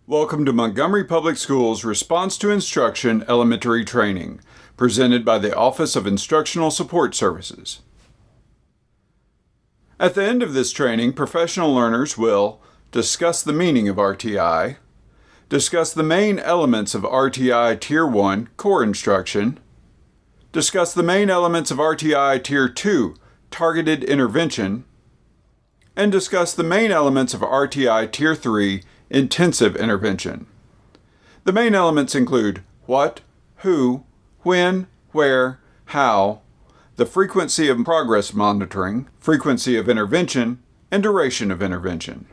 Welcome to Montgomery Public Schools Response to Instruction Elementary Training, presented by the Office of Instructional Support Services. At the end of this training, professional learners will discuss the meaning of RtI, discuss the main elements of RtI Tier 1 core instruction, discuss the main elements of RtI Tier 2 targeted intervention, and discuss the main elements of RtI Tier 3 intensive intervention. The main elements include what, who, when, where, how, the frequency of progress monitoring, frequency of intervention, and duration of intervention.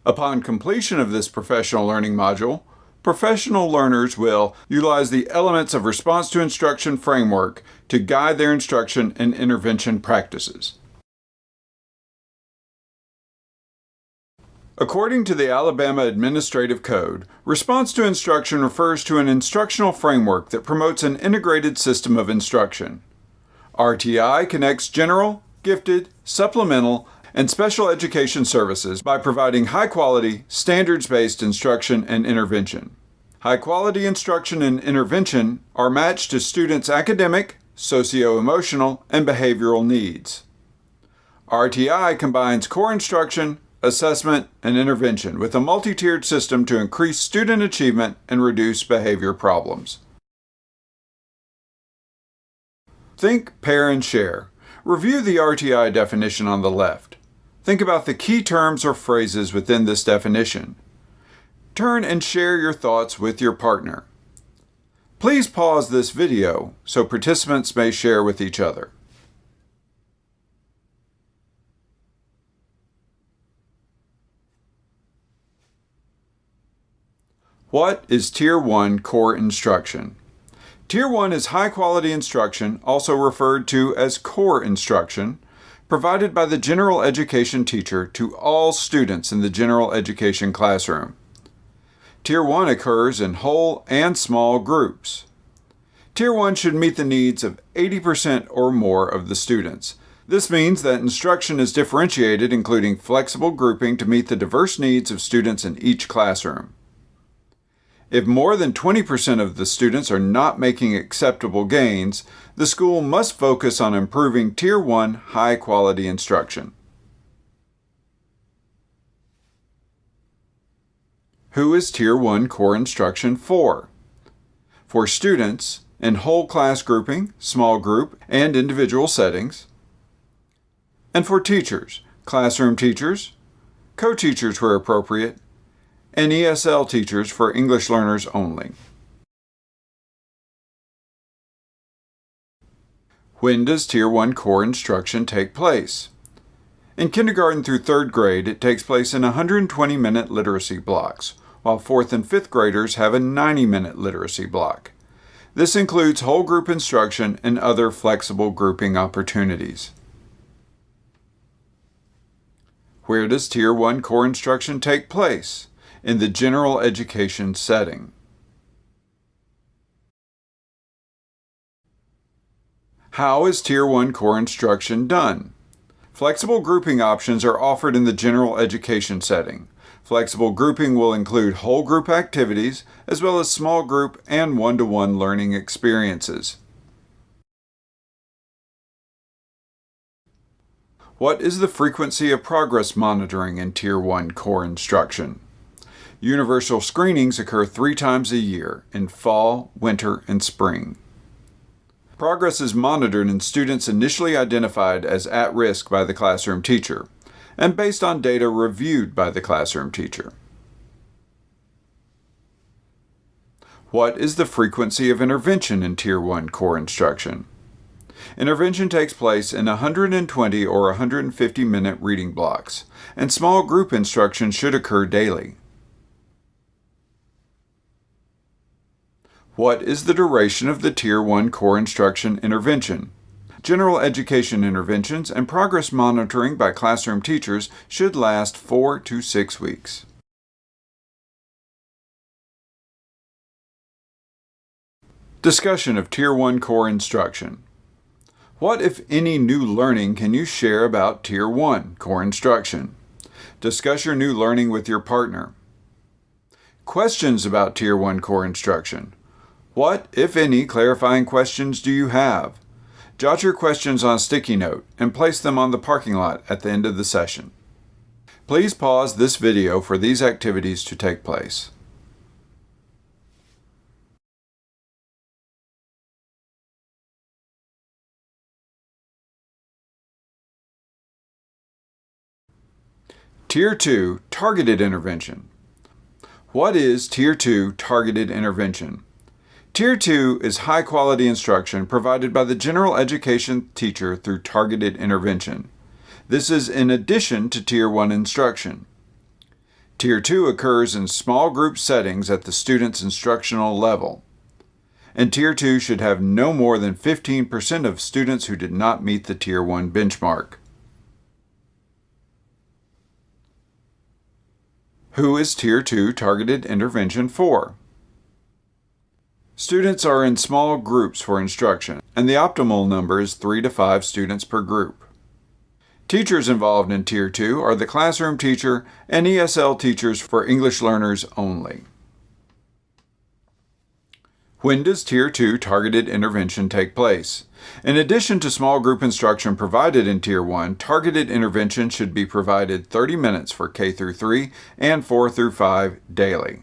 Upon completion of this professional learning module, professional learners will utilize the elements of response to instruction framework to guide their instruction and intervention practices. According to the Alabama Administrative Code, response to instruction refers to an instructional framework that promotes an integrated system of instruction. RtI connects general, gifted, supplemental, and special education services by providing high-quality, standards-based instruction and intervention. High-quality instruction and intervention are matched to students' academic, socio-emotional, and behavioral needs. RtI combines core instruction, assessment, and intervention with a multi-tiered system to increase student achievement and reduce behavior problems. Think, pair, and share. Review the RtI definition on the left. Think about the key terms or phrases within this definition. Turn and share your thoughts with your partner. Please pause this video so participants may share with each other. What is Tier 1 core instruction? Tier 1 is high-quality instruction, also referred to as core instruction, provided by the general education teacher to all students in the general education classroom. Tier 1 occurs in whole and small groups. Tier 1 should meet the needs of 80% or more of the students. This means that instruction is differentiated, including flexible grouping to meet the diverse needs of students in each classroom. If more than 20% of the students are not making acceptable gains, the school must focus on improving Tier 1 high-quality instruction. Who is Tier 1 core instruction for? For students in whole class grouping, small group, and individual settings. And for teachers, classroom teachers, co-teachers where appropriate, and ESL teachers for English learners only. When does Tier 1 core instruction take place? In kindergarten through 3rd grade, it takes place in 120-minute literacy blocks, while 4th and 5th graders have a 90-minute literacy block. This includes whole group instruction and other flexible grouping opportunities. Where does Tier 1 core instruction take place? In the general education setting. How is Tier 1 core instruction done? Flexible grouping options are offered in the general education setting. Flexible grouping will include whole group activities as well as small group and one-to-one learning experiences. What is the frequency of progress monitoring in Tier 1 core instruction? Universal screenings occur 3 times a year, in fall, winter, and spring. Progress is monitored in students initially identified as at risk by the classroom teacher, and based on data reviewed by the classroom teacher. What is the frequency of intervention in Tier 1 core instruction? Intervention takes place in 120 or 150-minute reading blocks, and small group instruction should occur daily. What is the duration of the Tier 1 core instruction intervention? General education interventions and progress monitoring by classroom teachers should last 4 to 6 weeks. Discussion of Tier 1 core instruction. What, if any, new learning can you share about Tier 1 core instruction? Discuss your new learning with your partner. Questions about Tier 1 core instruction. What, if any, clarifying questions do you have? Jot your questions on a sticky note and place them on the parking lot at the end of the session. Please pause this video for these activities to take place. Tier 2 Targeted Intervention. What is Tier 2 Targeted Intervention? Tier 2 is high-quality instruction provided by the general education teacher through targeted intervention. This is in addition to Tier 1 instruction. Tier 2 occurs in small group settings at the student's instructional level. And Tier 2 should have no more than 15% of students who did not meet the Tier 1 benchmark. Who is Tier 2 Targeted Intervention for? Students are in small groups for instruction, and the optimal number is 3 to 5 students per group. Teachers involved in Tier 2 are the classroom teacher and ESL teachers for English learners only. When does Tier 2 Targeted Intervention take place? In addition to small group instruction provided in Tier 1, targeted intervention should be provided 30 minutes for K through 3 and 4 through 5 daily.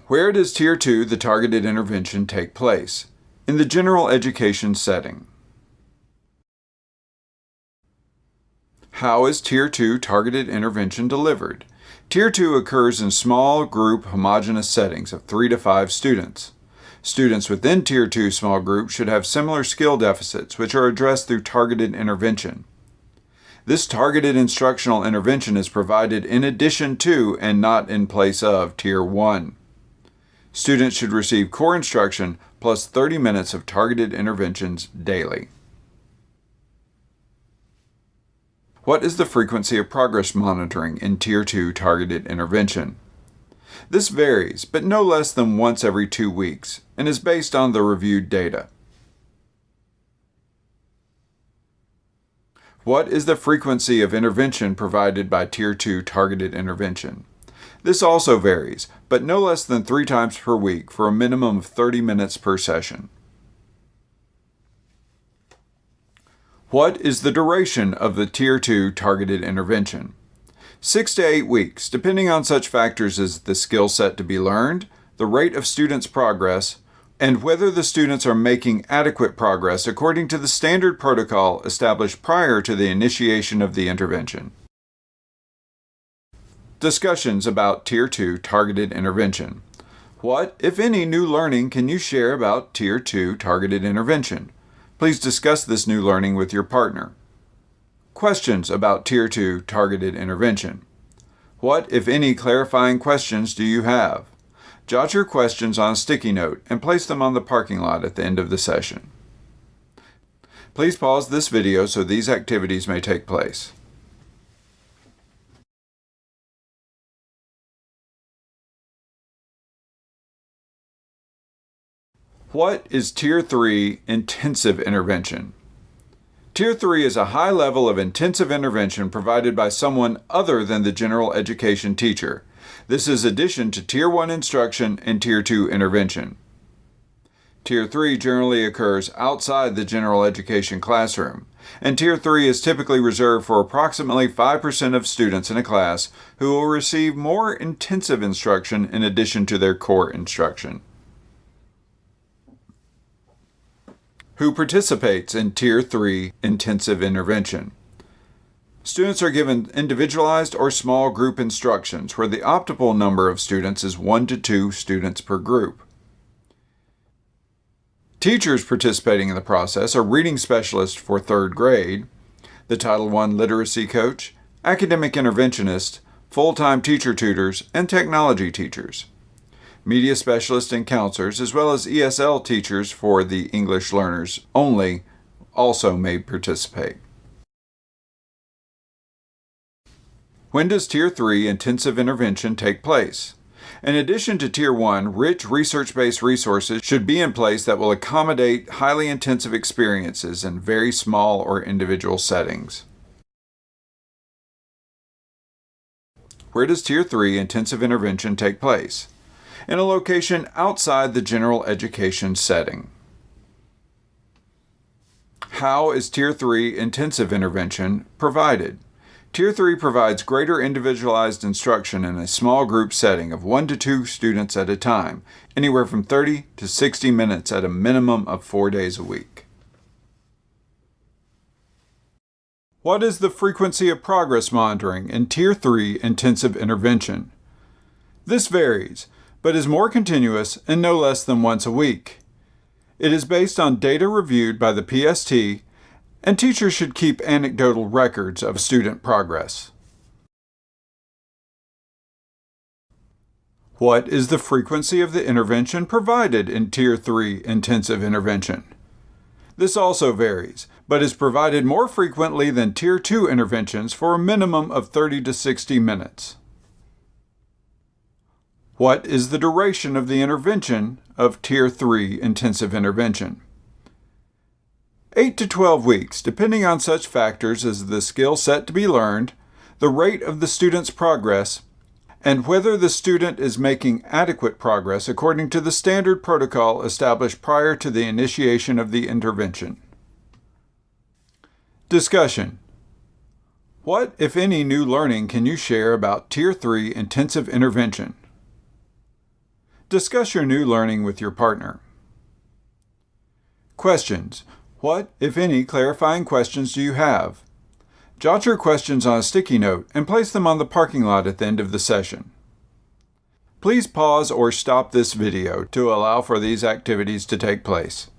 Where does Tier 2 the targeted intervention take place? In the general education setting. How is Tier 2 targeted intervention delivered? Tier 2 occurs in small group homogeneous settings of 3 to 5 students. Students within Tier 2 small groups should have similar skill deficits, which are addressed through targeted intervention. This targeted instructional intervention is provided in addition to and not in place of Tier 1. Students should receive core instruction plus 30 minutes of targeted interventions daily. What is the frequency of progress monitoring in Tier 2 targeted intervention? This varies, but no less than once every 2 weeks, and is based on the reviewed data. What is the frequency of intervention provided by Tier 2 targeted intervention? This also varies, but no less than 3 times per week for a minimum of 30 minutes per session. What is the duration of the Tier 2 targeted intervention? 6 to 8 weeks, depending on such factors as the skill set to be learned, the rate of students' progress, and whether the students are making adequate progress according to the standard protocol established prior to the initiation of the intervention. Discussions about Tier 2 targeted intervention. What, if any, new learning can you share about Tier 2 targeted intervention? Please discuss this new learning with your partner. Questions about Tier 2 targeted intervention. What, if any, clarifying questions do you have? Jot your questions on a sticky note and place them on the parking lot at the end of the session. Please pause this video so these activities may take place. What is Tier 3 intensive intervention? Tier 3 is a high level of intensive intervention provided by someone other than the general education teacher. This is addition to Tier 1 instruction and Tier 2 intervention. Tier 3 generally occurs outside the general education classroom, and Tier 3 is typically reserved for approximately 5% of students in a class who will receive more intensive instruction in addition to their core instruction. Who participates in Tier 3 intensive intervention? Students are given individualized or small group instructions where the optimal number of students is 1 to 2 students per group. Teachers participating in the process are reading specialists for 3rd grade, the Title I literacy coach, academic interventionist, full-time teacher tutors, and technology teachers. Media specialists and counselors, as well as ESL teachers for the English learners only, also may participate. When does Tier 3 intensive intervention take place? In addition to Tier 1, rich research-based resources should be in place that will accommodate highly intensive experiences in very small or individual settings. Where does Tier 3 intensive intervention take place? In a location outside the general education setting. How is Tier 3 intensive intervention provided? Tier 3 provides greater individualized instruction in a small group setting of 1 to 2 students at a time, anywhere from 30 to 60 minutes at a minimum of 4 days a week. What is the frequency of progress monitoring in Tier 3 intensive intervention? This varies, but is more continuous and no less than once a week. It is based on data reviewed by the PST, and teachers should keep anecdotal records of student progress. What is the frequency of the intervention provided in Tier 3 intensive intervention? This also varies, but is provided more frequently than Tier 2 interventions for a minimum of 30 to 60 minutes. What is the duration of the intervention of Tier 3 intensive intervention? 8 to 12 weeks, depending on such factors as the skill set to be learned, the rate of the student's progress, and whether the student is making adequate progress according to the standard protocol established prior to the initiation of the intervention. Discussion. What, if any, new learning can you share about Tier 3 intensive intervention? Discuss your new learning with your partner. Questions. What, if any, clarifying questions do you have? Jot your questions on a sticky note and place them on the parking lot at the end of the session. Please pause or stop this video to allow for these activities to take place.